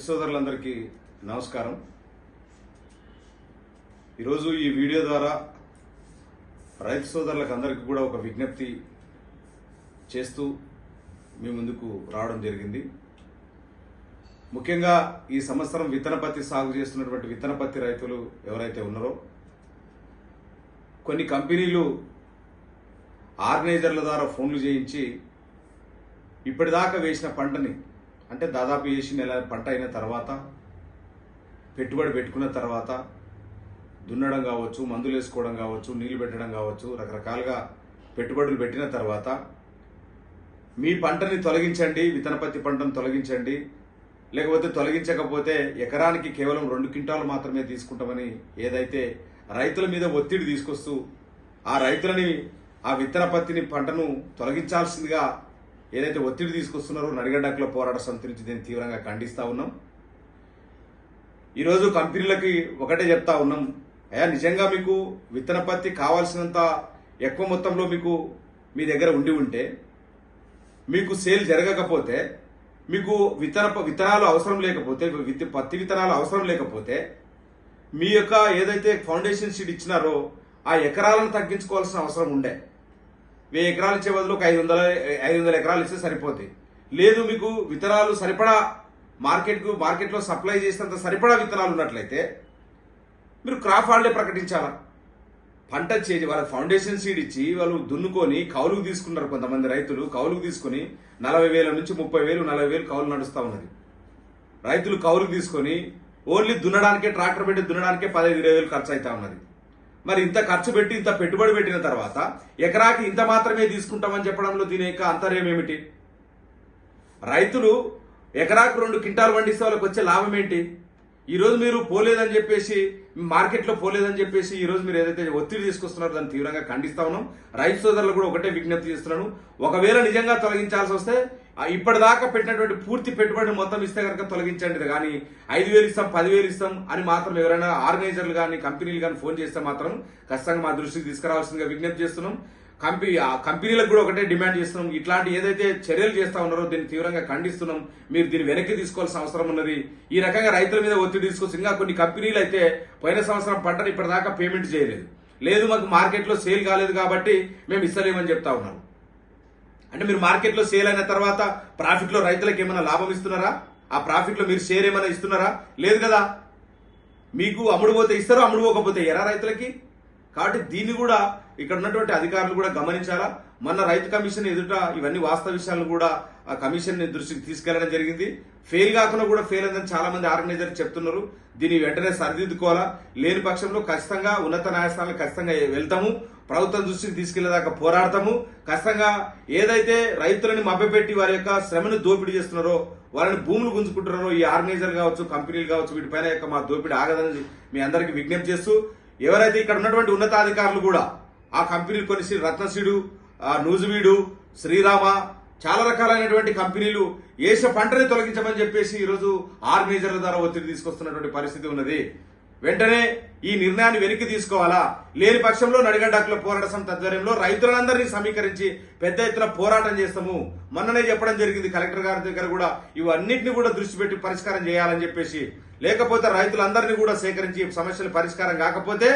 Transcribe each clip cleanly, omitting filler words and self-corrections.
సోదరులందరికీ నమస్కారం। ఈరోజు ఈ వీడియో ద్వారా రైతు సోదరులకు అందరికీ కూడా ఒక విజ్ఞప్తి చేస్తూ మీ ముందుకు రావడం జరిగింది। ముఖ్యంగా ఈ సంవత్సరం విత్తన పత్తి సాగు చేస్తున్నటువంటి విత్తన పత్తి రైతులు ఎవరైతే ఉన్నారో కొన్ని కంపెనీలు ఆర్గనైజర్ల ద్వారా ఫోన్లు చేయించి ఇప్పటిదాకా వేసిన పంటని అంటే దాదాపు వేసి నెల పంట అయిన తర్వాత పెట్టుబడి పెట్టుకున్న తర్వాత దున్నడం కావచ్చు, మందులు వేసుకోవడం కావచ్చు, నీళ్లు పెట్టడం కావచ్చు, రకరకాలుగా పెట్టుబడులు పెట్టిన తర్వాత మీ పంటని తొలగించండి, విత్తన పత్తి పంటను తొలగించండి, లేకపోతే తొలగించకపోతే ఎకరానికి కేవలం 2 క్వింటాలు మాత్రమే తీసుకుంటామని ఏదైతే రైతుల మీద ఒత్తిడి తీసుకొస్తూ ఆ రైతులని ఆ విత్తన పత్తిని పంటను తొలగించాల్సిందిగా ఏదైతే ఒత్తిడి తీసుకొస్తున్నారో నడిగడ్డ హక్కుల పోరాట సమితి నుంచి దీన్ని తీవ్రంగా ఖండిస్తా ఉన్నాం। ఈరోజు కంపెనీలకి ఒకటే చెప్తా ఉన్నాం, అయ్యా నిజంగా మీకు విత్తన పత్తి కావాల్సినంత ఎక్కువ మొత్తంలో మీకు మీ దగ్గర ఉంటే మీకు సేల్ జరగకపోతే మీకు విత్తనాలు అవసరం లేకపోతే పత్తి విత్తనాలు అవసరం లేకపోతే మీ యొక్క ఏదైతే ఫౌండేషన్ సీడ్ ఇచ్చినారో ఆ ఎకరాలను తగ్గించుకోవాల్సిన అవసరం ఉండే। 1000 ఎకరాలు ఇచ్చే బదులు 500 ఎకరాలు ఇస్తే సరిపోతాయి। లేదు మీకు విత్తనాలు సరిపడా మార్కెట్లో సప్లై చేసినంత సరిపడా విత్తనాలు ఉన్నట్లయితే మీరు క్రాప్ హాలిడే ప్రకటించాలా। పంట చేసి వాళ్ళ ఫౌండేషన్ సీడ్ ఇచ్చి వాళ్ళు దున్నుకొని కౌలుకు తీసుకున్నారు। కొంతమంది రైతులు కౌలుకు తీసుకుని 40,000 నుంచి 30,000 40,000 కౌలు నడుస్తూ ఉన్నది। రైతులు కౌలుకు తీసుకొని ఓన్లీ దున్నడానికే ట్రాక్టర్ పెట్టి దున్నడానికే 15,000-20,000 ఖర్చు అవుతా ఉన్నది। మరి ఇంత ఖర్చు పెట్టి ఇంత పెట్టుబడి పెట్టిన తర్వాత ఎకరాకి ఇంత మాత్రమే తీసుకుంటామని చెప్పడంలో దీని యొక్క అంతర్యం ఏమిటి? రైతులు ఎకరాకు 2 క్వింటాలు పండిస్తే వాళ్ళకి వచ్చే లాభం ఏంటి? ఈరోజు మీరు పోలేదని చెప్పేసి మార్కెట్లో పోలేదని చెప్పేసి ఈరోజు మీరు ఏదైతే ఒత్తిడి తీసుకొస్తున్నారో దాన్ని తీవ్రంగా ఖండిస్తా ఉన్నాం। రైతు సోదరులు కూడా ఒకటే విజ్ఞప్తి చేస్తున్నాను, ఒకవేళ నిజంగా తొలగించాల్సి వస్తే ఇప్పటిదాకా పెట్టినటువంటి పూర్తి పెట్టుబడిని మొత్తం ఇస్తే కనుక తొలగించండి, కానీ 5,000 ఇస్తాం 10,000 ఇస్తాం అని మాత్రం ఎవరైనా ఆర్గనైజర్లు కానీ కంపెనీలు కానీ ఫోన్ చేస్తే మాత్రం ఖచ్చితంగా మా దృష్టికి తీసుకురావాల్సిందిగా విజ్ఞప్తి చేస్తున్నాం। కంపెనీలకు కూడా ఒకటే డిమాండ్ చేస్తున్నాం, ఇట్లాంటి ఏదైతే చర్యలు చేస్తా ఉన్నారో దీన్ని తీవ్రంగా ఖండిస్తున్నాం। మీరు దీన్ని వెనక్కి తీసుకోవాల్సిన అవసరం ఉన్నది। ఈ రకంగా రైతుల మీద ఒత్తిడి తీసుకొచ్చి ఇంకా కొన్ని కంపెనీలు అయితే పోయిన సంవత్సరం పంటను ఇప్పటిదాకా పేమెంట్ చేయలేదు, లేదు మాకు మార్కెట్లో సేల్ కాలేదు కాబట్టి మేము ఇస్తలేమని చెప్తా ఉన్నారు। అంటే మీరు మార్కెట్లో సేల్ అయిన తర్వాత ప్రాఫిట్లో రైతులకు ఏమైనా లాభం ఇస్తున్నారా? ఆ ప్రాఫిట్లో మీరు షేర్ ఏమైనా ఇస్తున్నారా? లేదు కదా। మీకు అమ్ముడుపోతే ఇస్తారో అమ్ముడుపోకపోతే ఎరా రైతులకి? కాబట్టి దీన్ని కూడా ఇక్కడ ఉన్నటువంటి అధికారులు కూడా గమనించాలా। మొన్న రైతు కమిషన్ ఎదుట ఇవన్నీ వాస్తవ విషయాలను కూడా ఆ కమిషన్ దృష్టికి తీసుకెళ్లడం జరిగింది। ఫెయిల్ కాకుండా కూడా ఫెయిల్ అయిందని చాలా మంది ఆర్గనైజర్ చెప్తున్నారు, దీన్ని వెంటనే సరిదిద్దుకోవాలా। లేని పక్షంలో ఖచ్చితంగా ఉన్నత న్యాయస్థానాలకు ఖచ్చితంగా వెళ్తాము, ప్రభుత్వం దృష్టికి తీసుకెళ్లేదాకా పోరాడతాము। ఖచ్చితంగా ఏదైతే రైతులని మభ్యపెట్టి వారి యొక్క శ్రమను దోపిడీ చేస్తున్నారో, వాళ్ళని భూములు గుంజుకుంటున్నారో ఈ ఆర్గనైజర్ కావచ్చు కంపెనీలు కావచ్చు వీటిపైన యొక్క మా దోపిడీ ఆగదని మీ అందరికీ విజ్ఞప్తి చేస్తూ, ఎవరైతే ఇక్కడ ఉన్నటువంటి ఉన్నతాధికారులు కూడా ఆ కంపెనీలు కొన్ని రత్నసీడు, నూజువీడు, శ్రీరామ చాలా రకాలైనటువంటి కంపెనీలు ఏసే పంటని తొలగించమని చెప్పేసి ఈరోజు ఆర్గనైజర్ల ద్వారా ఒత్తిడి తీసుకొస్తున్నటువంటి పరిస్థితి ఉన్నది। వెంటనే ఈ నిర్ణయాన్ని వెనక్కి తీసుకోవాలా। లేని పక్షంలో నడిగడ్డ హక్కుల పోరాట సమితి ఆధ్వర్యంలో రైతులందరినీ సమీకరించి పెద్ద ఎత్తున పోరాటం చేస్తాము। మొన్ననే చెప్పడం జరిగింది కలెక్టర్ గారి దగ్గర కూడా, ఇవన్నింటినీ కూడా దృష్టి పెట్టి పరిష్కారం చేయాలని చెప్పేసి, లేకపోతే రైతులందరినీ కూడా సేకరించి సమస్యలు పరిష్కారం కాకపోతే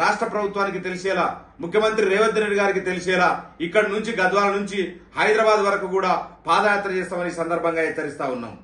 రాష్ట్ర ప్రభుత్వానికి తెలిసేలా, ముఖ్యమంత్రి రేవంత్ రెడ్డి గారికి తెలిసేలా ఇక్కడి నుంచి గద్వాల నుంచి హైదరాబాద్ వరకు కూడా పాదయాత్ర చేస్తామని సందర్భంగా హెచ్చరిస్తా ఉన్నాం।